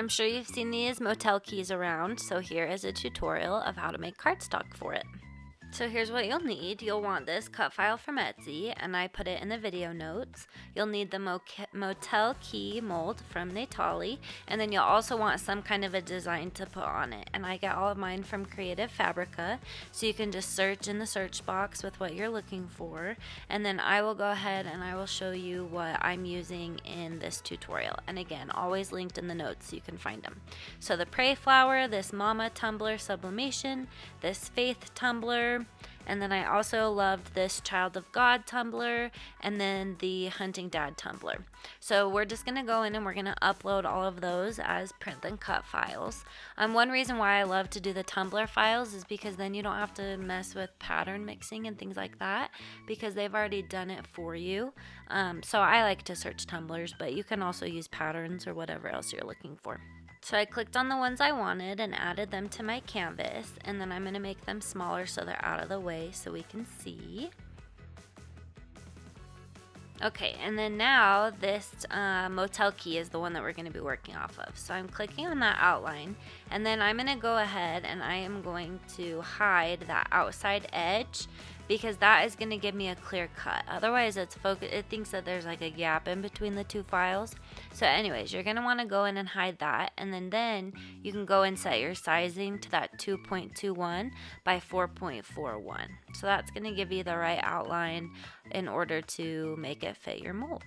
I'm sure you've seen these Motel keys around, so here is a tutorial of how to make cardstock for it. So here's what you'll need. You'll want this cut file from Etsy, and I put it in the video notes. You'll need the Motel key mold from Natollie, and then you'll also want some kind of a design to put on it. And I get all of mine from Creative Fabrica, so you can just search in the search box with what you're looking for, and then I will go ahead and I will show you what I'm using in this tutorial. And again, always linked in the notes so you can find them. So the Pray Flower, this Mama Tumbler Sublimation, this Faith Tumbler, and then I also loved this Child of God tumbler, and then the Hunting Dad tumbler. So we're just going to go in and we're going to upload all of those as print and cut files. One reason why I love to do the tumbler files is because then you don't have to mess with pattern mixing and things like that, because they've already done it for you. So I like to search tumblers, but you can also use patterns or whatever else you're looking for. So I clicked on the ones I wanted and added them to my canvas, and then I'm going to make them smaller so they're out of the way so we can see. Okay, and then now this Motel key is the one that we're going to be working off of. So I'm clicking on that outline, and then I'm going to go ahead and I am going to hide that outside edge, because that is going to give me a clear cut. Otherwise it thinks that there's like a gap in between the two files. So anyways, you're going to want to go in and hide that, and then you can go and set your sizing to that 2.21 by 4.41. So that's going to give you the right outline in order to make it fit your mold.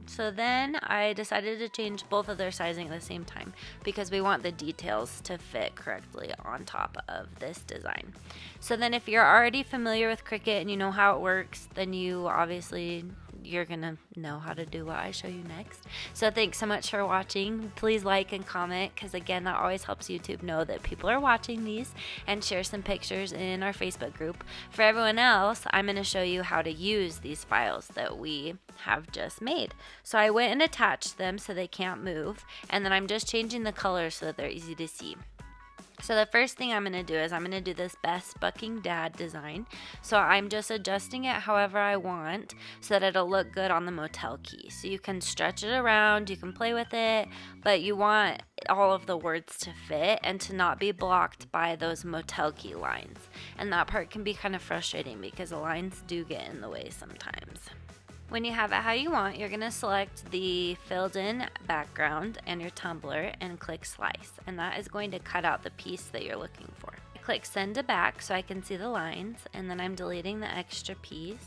So then I decided to change both of their sizing at the same time, because we want the details to fit correctly on top of this design. So then if you're already familiar with Cricut and you know how it works, then you're gonna know how to do what I show you next. So thanks so much for watching. Please like and comment, because again, that always helps YouTube know that people are watching these, and share some pictures in our Facebook group. For everyone else, I'm gonna show you how to use these files that we have just made. So I went and attached them so they can't move, and then I'm just changing the colors so that they're easy to see. So the first thing I'm going to do is I'm going to do this Best Bucking Dad design. So I'm just adjusting it however I want so that it'll look good on the Motel key. So you can stretch it around, you can play with it, but you want all of the words to fit and to not be blocked by those Motel key lines. And that part can be kind of frustrating because the lines do get in the way sometimes. When you have it how you want, you're going to select the filled in background and your tumbler and click slice, and that is going to cut out the piece that you're looking for. I click send to back so I can see the lines, and then I'm deleting the extra piece.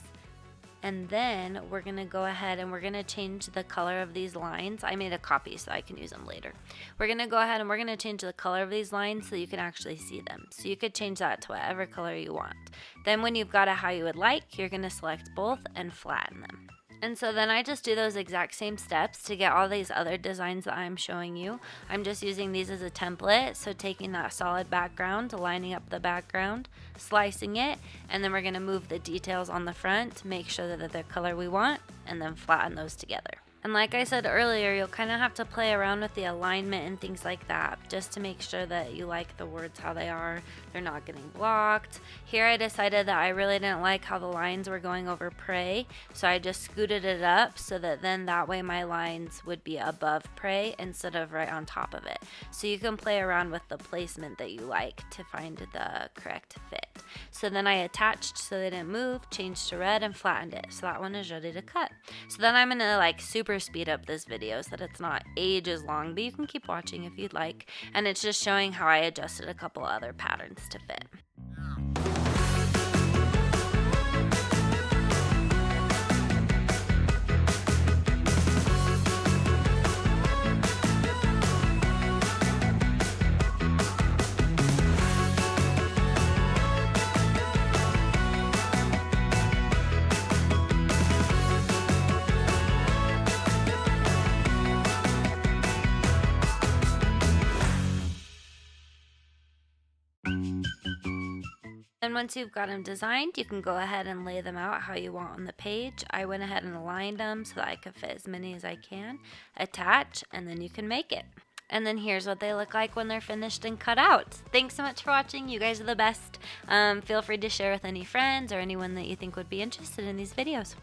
And then we're going to go ahead and we're going to change the color of these lines. I made a copy so I can use them later. We're going to go ahead and we're going to change the color of these lines so you can actually see them. So you could change that to whatever color you want. Then when you've got it how you would like, you're going to select both and flatten them. And so then I just do those exact same steps to get all these other designs that I'm showing you. I'm just using these as a template, so taking that solid background, lining up the background, slicing it, and then we're going to move the details on the front to make sure that they're the color we want, and then flatten those together. And like I said earlier, you'll kind of have to play around with the alignment and things like that just to make sure that you like the words how they are. They're not getting blocked. Here I decided that I really didn't like how the lines were going over pray, so I just scooted it up so that then that way my lines would be above pray instead of right on top of it. So you can play around with the placement that you like to find the correct fit. So then I attached so they didn't move, changed to red, and flattened it. So that one is ready to cut. So then I'm going to super speed up this video so that it's not ages long, but you can keep watching if you'd like. And it's just showing how I adjusted a couple other patterns to fit. And once you've got them designed, you can go ahead and lay them out how you want on the page. I went ahead and aligned them so that I could fit as many as I can, attach, and then you can make it. And then here's what they look like when they're finished and cut out. Thanks so much for watching. You guys are the best. Feel free to share with any friends or anyone that you think would be interested in these videos.